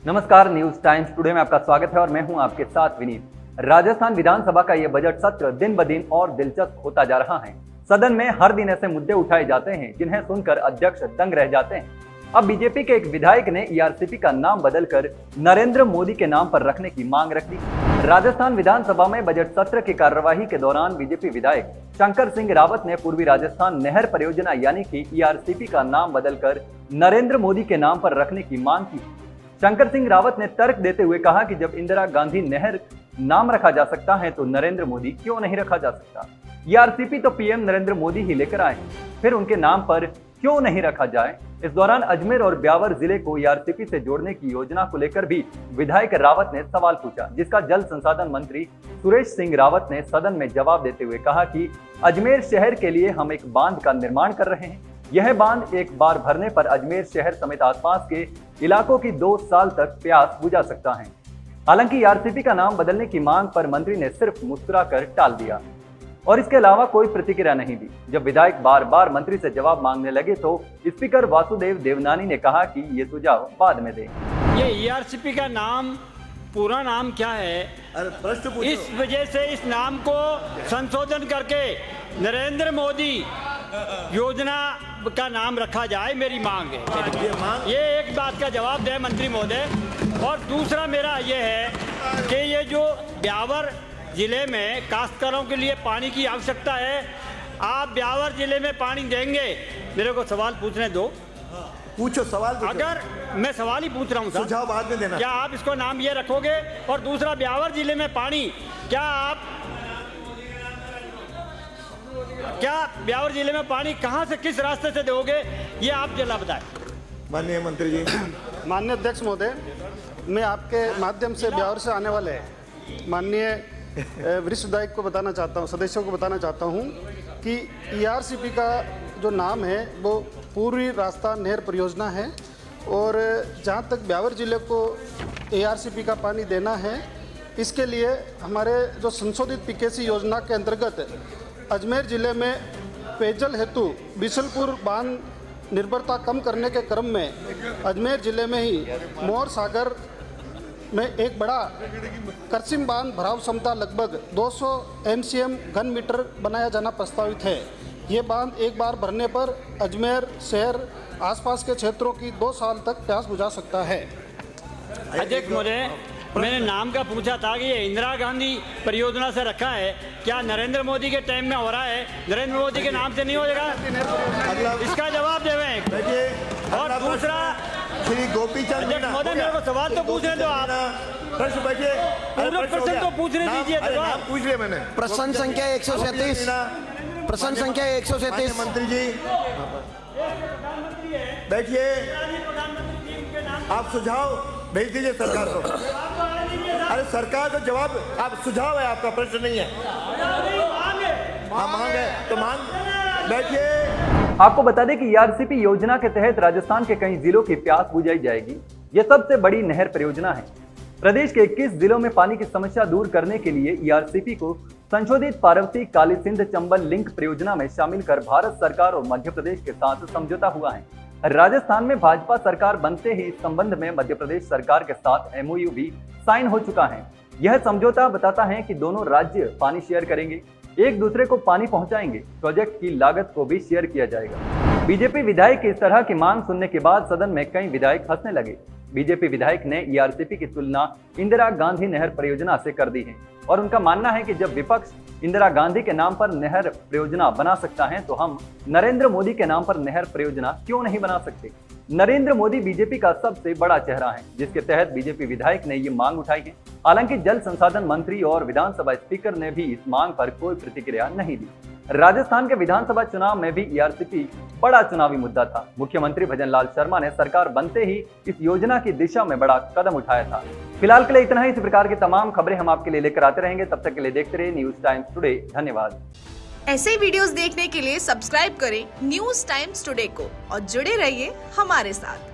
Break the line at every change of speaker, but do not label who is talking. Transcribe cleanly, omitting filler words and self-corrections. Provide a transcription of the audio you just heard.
नमस्कार, news times today में आपका स्वागत है और मैं हूं आपके साथ विनीत। राजस्थान विधानसभा का ये बजट सत्र दिन ब दिन और दिलचस्प होता जा रहा है। सदन में हर दिन ऐसे मुद्दे उठाए जाते हैं जिन्हें सुनकर अध्यक्ष दंग रह जाते हैं। अब बीजेपी के एक विधायक ने ईआरसीपी का नाम बदलकर नरेंद्र मोदी के नाम पर रखने की मांग रख दी। राजस्थान विधानसभा में बजट सत्र की कार्यवाही के दौरान बीजेपी विधायक शंकर सिंह रावत ने पूर्वी राजस्थान नहर परियोजना यानी कि ईआरसीपी का नाम बदलकर नरेंद्र मोदी के नाम पर रखने की मांग की। शंकर सिंह रावत ने तर्क देते हुए कहा कि जब इंदिरा गांधी नहर नाम रखा जा सकता है तो नरेंद्र मोदी क्यों नहीं रखा जा सकता। ईआरसीपी तो पीएम नरेंद्र मोदी ही लेकर आए, फिर उनके नाम पर क्यों नहीं रखा जाए। इस दौरान अजमेर और ब्यावर जिले को ईआरसीपी से जोड़ने की योजना को लेकर भी विधायक रावत ने सवाल पूछा, जिसका जल संसाधन मंत्री सुरेश सिंह रावत ने सदन में जवाब देते हुए कहा कि अजमेर शहर के लिए हम एक बांध का निर्माण कर रहे हैं। यह बांध एक बार भरने पर अजमेर शहर समेत आसपास के इलाकों की 2 साल तक प्यास बुझा सकता है। हालांकि ईआरसीपी का नाम बदलने की मांग पर मंत्री ने सिर्फ मुस्कुराकर टाल दिया और इसके अलावा कोई प्रतिक्रिया नहीं दी। जब विधायक बार बार मंत्री से जवाब मांगने लगे तो स्पीकर वासुदेव देवनानी ने कहा कि ये सुझाव बाद में दें।
ये ईआरसीपी का नाम पूरा नाम क्या है, इस वजह से इस नाम को संशोधन करके नरेंद्र मोदी योजना का नाम रखा जाए, मेरी मांग है। ये एक बात का जवाब दे मंत्री महोदय। और दूसरा मेरा ये है कि ये जो ब्यावर जिले में काश्तकारों के लिए पानी की आवश्यकता है, आप ब्यावर जिले में पानी देंगे? मेरे को सवाल पूछने दो।
पूछो सवाल पूछो।
अगर मैं सवाल ही पूछ रहा हूँ,
सुझाव बाद में देना।
क्या आप इसको नाम ये रखोगे? और दूसरा, ब्यावर जिले में पानी क्या ब्यावर जिले में पानी कहां से किस रास्ते से दोगे, ये आप जरा बताएं।
माननीय मंत्री जी।
माननीय अध्यक्ष महोदय, मैं आपके माध्यम से ब्यावर से आने वाले माननीय वरिष्ठ विधायक को बताना चाहता हूँ, सदस्यों को बताना चाहता हूँ कि ईआरसीपी का जो नाम है वो पूर्वी राजस्थान नहर परियोजना है और जहाँ तक ब्यावर जिले को ईआरसीपी का पानी देना है, इसके लिए हमारे जो संशोधित पीकेसी योजना के अंतर्गत अजमेर जिले में पेयजल हेतु बिशलपुर बांध निर्भरता कम करने के क्रम में अजमेर जिले में ही मोर सागर में एक बड़ा करसिम बांध भराव क्षमता लगभग 200 MCM घन मीटर बनाया जाना प्रस्तावित है। ये बांध एक बार भरने पर अजमेर शहर आसपास के क्षेत्रों की 2 साल तक प्यास बुझा सकता है।
अध्यक्ष महोदय, मैंने नाम का पूछा था कि ये इंदिरा गांधी परियोजना से रखा है, क्या नरेंद्र मोदी के टाइम में हो रहा है? नरेंद्र मोदी के नाम से नहीं हो जाएगा? इसका जवाब देवें। और दूसरा,
श्री गोपीचंद
महोदय मेरे को सवाल तो पूछने दो आप।
प्रश्न बैठिए।
प्रश्न तो पूछने दीजिए।
पूछ लिया मैंने।
प्रश्न संख्या 137। प्रश्न संख्या 137।
मंत्री जी बैठिए, आप सुझाव भेज दीजिए सरकार को। अरे सरकार को जवाब, आप सुझाव है, आपका प्रश्न नहीं है। हाँ मांग है तो मांग। बैठिए।
आपको बता दें कि ईआरसीपी योजना के तहत राजस्थान के कई जिलों की प्यास बुझाई जाएगी। यह सबसे बड़ी नहर परियोजना है। प्रदेश के 21 जिलों में पानी की समस्या दूर करने के लिए ईआरसीपी को संशोधित पार्वती काली सिंध चंबल लिंक परियोजना में शामिल कर भारत सरकार और मध्य प्रदेश के साथ समझौता हुआ है। राजस्थान में भाजपा सरकार बनते ही इस संबंध में मध्य प्रदेश सरकार के साथ MOU भी साइन हो चुका है। यह समझौता बताता है कि दोनों राज्य पानी शेयर करेंगे, एक दूसरे को पानी पहुंचाएंगे, प्रोजेक्ट की लागत को भी शेयर किया जाएगा। बीजेपी विधायक की इस तरह की मांग सुनने के बाद सदन में कई विधायक हंसने लगे। बीजेपी विधायक ने ईआरसीपी की तुलना इंदिरा गांधी नहर परियोजना से कर दी है और उनका मानना है कि जब विपक्ष इंदिरा गांधी के नाम पर नहर परियोजना बना सकता है तो हम नरेंद्र मोदी के नाम पर नहर परियोजना क्यों नहीं बना सकते। नरेंद्र मोदी बीजेपी का सबसे बड़ा चेहरा है, जिसके तहत बीजेपी विधायक ने ये मांग उठाई है। हालांकि जल संसाधन मंत्री और विधानसभा स्पीकर ने भी इस मांग पर कोई प्रतिक्रिया नहीं दी। राजस्थान के विधानसभा चुनाव में भी ईआरसीपी बड़ा चुनावी मुद्दा था। मुख्यमंत्री भजनलाल शर्मा ने सरकार बनते ही इस योजना की दिशा में बड़ा कदम उठाया था। फिलहाल के लिए इतना ही। इस प्रकार की तमाम खबरें हम आपके लिए लेकर आते रहेंगे। तब तक के लिए देखते रहिए न्यूज टाइम्स टुडे। धन्यवाद।
ऐसे वीडियोस देखने के लिए सब्सक्राइब करें न्यूज टाइम्स टुडे को और जुड़े रहिए हमारे साथ।